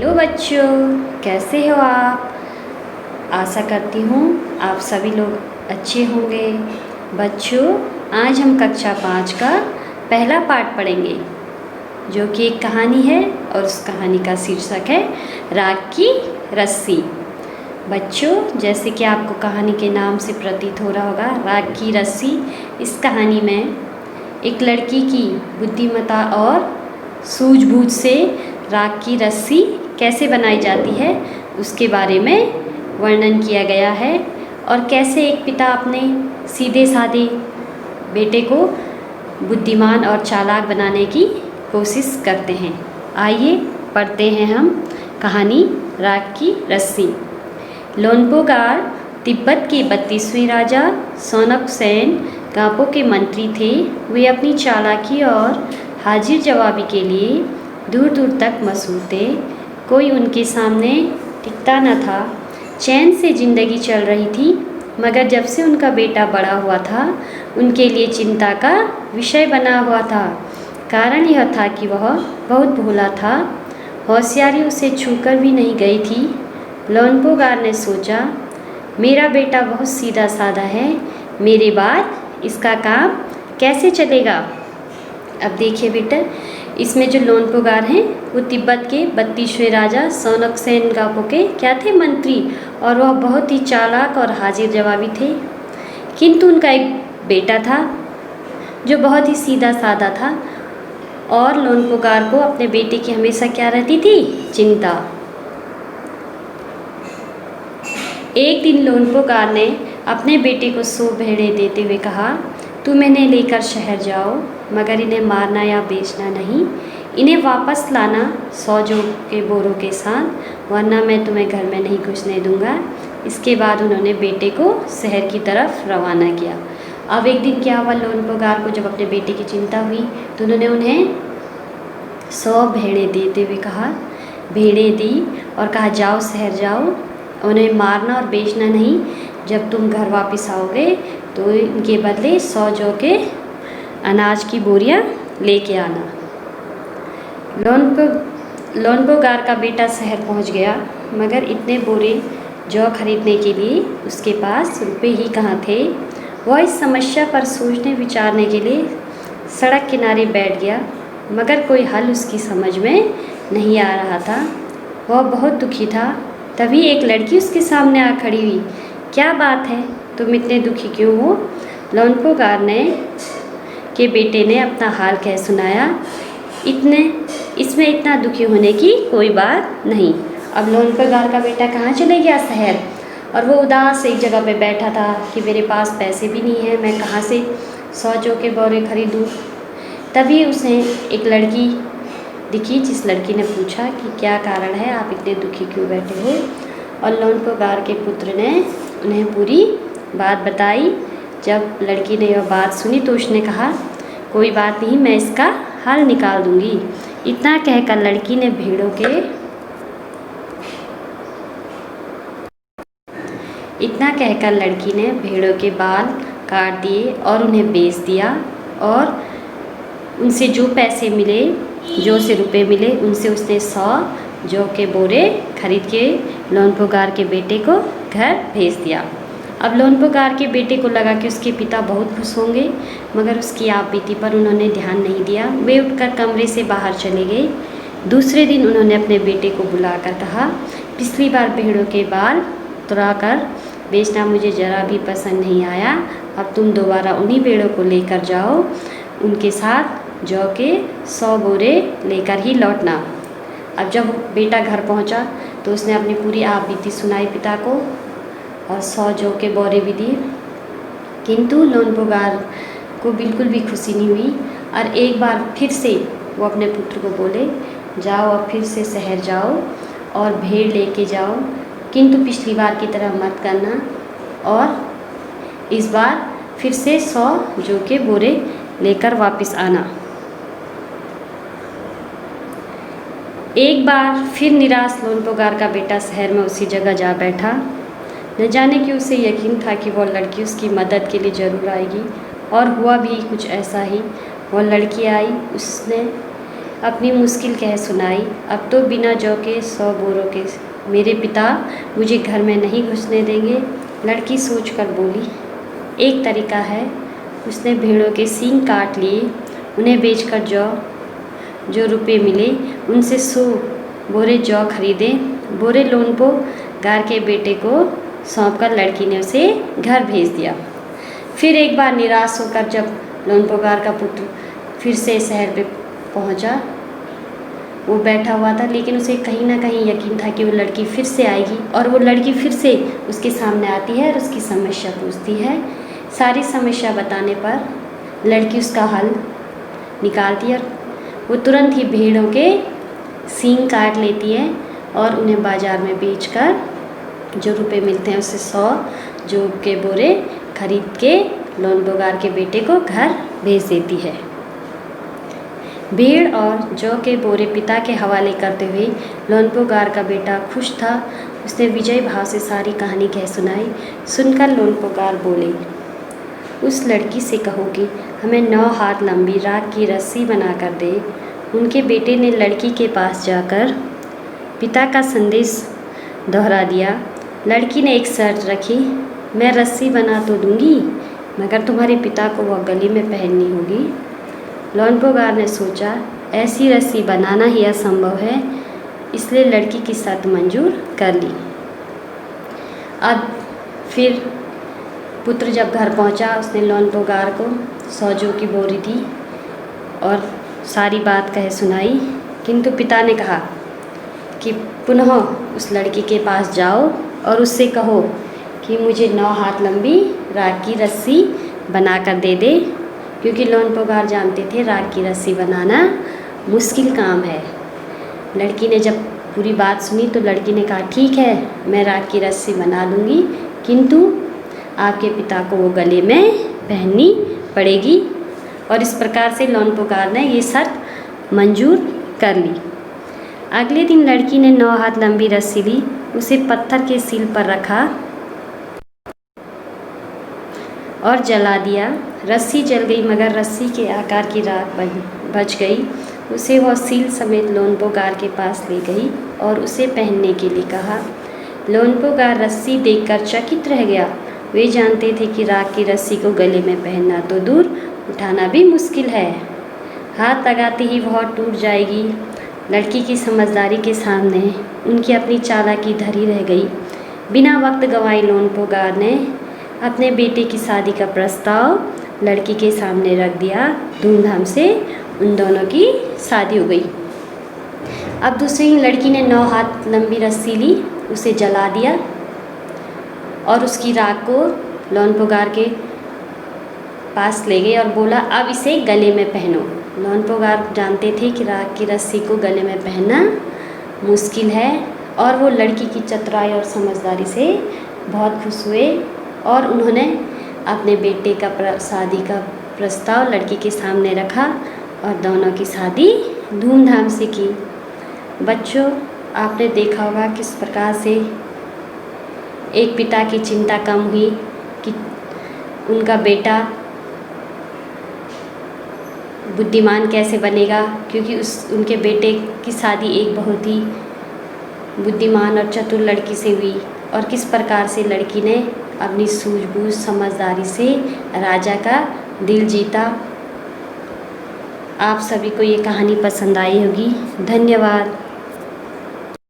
Hello बच्चों, कैसे हो आप? आशा करती हूँ आप सभी लोग अच्छे होंगे। बच्चों, आज हम कक्षा 5 का पहला पाठ पढ़ेंगे, जो कि एक कहानी है और उस कहानी का शीर्षक है राख की रस्सी। बच्चों, जैसे कि आपको कहानी के नाम से प्रतीत हो रहा होगा, राख की रस्सी, इस कहानी में एक लड़की की बुद्धिमत्ता और सूझबूझ से राख की रस्सी कैसे बनाई जाती है उसके बारे में वर्णन किया गया है, और कैसे एक पिता अपने सीधे साधे बेटे को बुद्धिमान और चालाक बनाने की कोशिश करते हैं। आइए पढ़ते हैं हम कहानी राख की रस्सी। लोनपोगार तिब्बत के 32वें राजा सोनकसेन गापो के मंत्री थे। वे अपनी चालाकी और हाजिर जवाबी के लिए दूर दूर तक मशहूर थे। कोई उनके सामने टिकता न था। चैन से जिंदगी चल रही थी, मगर जब से उनका बेटा बड़ा हुआ था, उनके लिए चिंता का विषय बना हुआ था। कारण यह था कि वह बहुत भोला था। होशियारी उसे छूकर भी नहीं गई थी। लोनपोगार ने सोचा, मेरा बेटा बहुत सीधा साधा है, मेरे बाद इसका काम कैसे चलेगा। अब देखिए बेटा, इसमें जो लोनपोगार हैं वो तिब्बत के 32वें राजा सोनकसेन गापो के क्या थे, मंत्री, और वह बहुत ही चालाक और हाजिर जवाबी थे। किंतु उनका एक बेटा था जो बहुत ही सीधा साधा था, और लोनपोगार को अपने बेटे की हमेशा क्या रहती थी, चिंता। एक दिन लोनपोगार ने अपने बेटे को 100 भेड़ें देते हुए कहा, तुम इन्हें लेकर शहर जाओ, मगर इन्हें मारना या बेचना नहीं। इन्हें वापस लाना 100 जौ के बोरों के साथ, वरना मैं तुम्हें घर में नहीं घुसने दूंगा। इसके बाद उन्होंने बेटे को शहर की तरफ रवाना किया। अब एक दिन क्या हुआ, लोनपोगार को जब अपने बेटे की चिंता हुई तो उन्होंने उन्हें 100 भेड़ें देते हुए कहा, भेड़ें दी और कहा, जाओ शहर जाओ, उन्हें मारना और बेचना नहीं। जब तुम घर वापस आओगे तो इनके बदले 100 जौ के अनाज की बोरियां लेके आना। लोनपोगार का बेटा शहर पहुंच गया, मगर इतने बोरे जौ खरीदने के लिए उसके पास रुपए ही कहाँ थे। वह इस समस्या पर सोचने विचारने के लिए सड़क किनारे बैठ गया, मगर कोई हल उसकी समझ में नहीं आ रहा था। वह बहुत दुखी था। तभी एक लड़की उसके सामने आ खड़ी हुई। क्या बात है, तुम इतने दुखी क्यों हो? लोनपोगार के बेटे ने अपना हाल कह सुनाया। इसमें इतना दुखी होने की कोई बात नहीं। अब लोनपोगार का बेटा कहाँ चले गया, शहर, और वो उदास एक जगह पे बैठा था कि मेरे पास पैसे भी नहीं है, मैं कहाँ से 100 जौ के बोरे खरीदूँ। तभी उसे एक लड़की दिखी, जिस लड़की ने पूछा कि क्या कारण है, आप इतने दुखी क्यों बैठे हो। और लोनपोगार के पुत्र ने उन्हें पूरी बात बताई। जब लड़की ने यह बात सुनी तो उसने कहा, कोई बात नहीं, मैं इसका हल निकाल दूंगी। इतना कहकर लड़की ने भेड़ों के बाल काट दिए और उन्हें बेच दिया, और उनसे जो पैसे मिले, जो से रुपए मिले, उनसे उसने 100 जौ के बोरे खरीद के लोनपोगार के बेटे को घर भेज दिया। अब लोनपोगार के बेटे को लगा कि उसके पिता बहुत खुश होंगे, मगर उसकी आप बीती पर उन्होंने ध्यान नहीं दिया। वे उठकर कमरे से बाहर चले गए। दूसरे दिन उन्होंने अपने बेटे को बुलाकर कहा, पिछली बार भेड़ों के बाल तुड़ाकर बेचना मुझे ज़रा भी पसंद नहीं आया। अब तुम दोबारा उन्हीं भेड़ों को लेकर जाओ, उनके साथ जौ के 100 बोरे लेकर ही लौटना। अब जब बेटा घर पहुंचा तो उसने अपनी पूरी आप बीती सुनाई पिता को, और 100 जौ के बोरे भी दिए। किंतु लोनपोगार को बिल्कुल भी खुशी नहीं हुई, और एक बार फिर से वो अपने पुत्र को बोले, जाओ अब फिर से शहर जाओ और भेड़ लेके जाओ, किंतु पिछली बार की तरह मत करना, और इस बार फिर से 100 जौ के बोरे लेकर वापस आना। एक बार फिर निराश लोनपोगार का बेटा शहर में उसी जगह जा बैठा। न जाने कि उसे यकीन था कि वह लड़की उसकी मदद के लिए ज़रूर आएगी, और हुआ भी कुछ ऐसा ही। वह लड़की आई, उसने अपनी मुश्किल कह सुनाई। अब तो बिना जौ के 100 बोरों के मेरे पिता मुझे घर में नहीं घुसने देंगे। लड़की सोचकर बोली, एक तरीका है। उसने भेड़ों के सींग काट लिए, उन्हें बेचकर जो रुपए मिले उनसे 100 बोरे जौ खरीदे। बोरे लोनपो गार के बेटे को सौंपकर लड़की ने उसे घर भेज दिया। फिर एक बार निराश होकर जब लोनपोगार का पुत्र फिर से शहर पे पहुंचा, वो बैठा हुआ था, लेकिन उसे कहीं ना कहीं यकीन था कि वो लड़की फिर से आएगी और वो लड़की फिर से उसके सामने आती है और उसकी समस्या पूछती है। सारी समस्या बताने पर लड़की उसका हल निकालती है और वो तुरंत ही भेड़ों के सींग काट लेती है और उन्हें बाज़ार में बेचकर जो रुपए मिलते हैं उससे 100 जौ के बोरे खरीद के लोनपोगार के बेटे को घर भेज देती है। भेड़ और जौ के बोरे पिता के हवाले करते हुए लोनपोगार का बेटा खुश था। उसने विजय भाव से सारी कहानी कह सुनाई। सुनकर लोनपोगार बोले, उस लड़की से कहो कि हमें 9 हाथ लंबी राख की रस्सी बना कर दे। उनके बेटे ने लड़की के पास जाकर पिता का संदेश दोहरा दिया। लड़की ने एक शर्त रखी, मैं रस्सी बना तो दूंगी मगर तुम्हारे पिता को वह गले में पहननी होगी। लोनपोगार ने सोचा, ऐसी रस्सी बनाना ही असंभव है, इसलिए लड़की की शर्त मंजूर कर ली। अब फिर पुत्र जब घर पहुंचा, उसने लोनपोगार को 100 जौ की बोरी दी और सारी बात कह सुनाई। किंतु पिता ने कहा कि पुनः उस लड़की के पास जाओ और उससे कहो कि मुझे 9 हाथ लंबी राख की रस्सी बना कर दे दे, क्योंकि लोनपोगार जानते थे राख की रस्सी बनाना मुश्किल काम है। लड़की ने जब पूरी बात सुनी तो लड़की ने कहा, ठीक है, मैं राख की रस्सी बना लूँगी, किंतु आपके पिता को वो गले में पहननी पड़ेगी। और इस प्रकार से लोनपोगार ने ये शर्त मंजूर कर ली। अगले दिन लड़की ने 9 हाथ लंबी रस्सी ली, उसे पत्थर के सील पर रखा और जला दिया। रस्सी जल गई मगर रस्सी के आकार की राख बच गई। उसे वह सील समेत लोनपोगार के पास ले गई और उसे पहनने के लिए कहा। लोनपोगार रस्सी देखकर चकित रह गया। वे जानते थे कि राख की रस्सी को गले में पहनना तो दूर, उठाना भी मुश्किल है। हाथ लगाते ही वह टूट जाएगी। लड़की की समझदारी के सामने उनकी अपनी चालाकी धरी रह गई। बिना वक्त गंवाए लोनपोगार ने अपने बेटे की शादी का प्रस्ताव लड़की के सामने रख दिया। धूमधाम से उन दोनों की शादी हो गई। अब दूसरी लड़की ने 9 हाथ लंबी रस्सी ली, उसे जला दिया और उसकी राख को लोनपोगार के पास ले गई और बोला, अब इसे गले में पहनो। लोनपोगार जानते थे कि राख की रस्सी को गले में पहनना मुश्किल है और वो लड़की की चतुराई और समझदारी से बहुत खुश हुए और उन्होंने अपने बेटे का शादी का प्रस्ताव लड़की के सामने रखा और दोनों की शादी धूमधाम से की। बच्चों, आपने देखा होगा किस प्रकार से एक पिता की चिंता कम हुई कि उनका बेटा बुद्धिमान कैसे बनेगा, क्योंकि उनके बेटे की शादी एक बहुत ही बुद्धिमान और चतुर लड़की से हुई और किस प्रकार से लड़की ने अपनी सूझबूझ समझदारी से राजा का दिल जीता। आप सभी को ये कहानी पसंद आई होगी। धन्यवाद।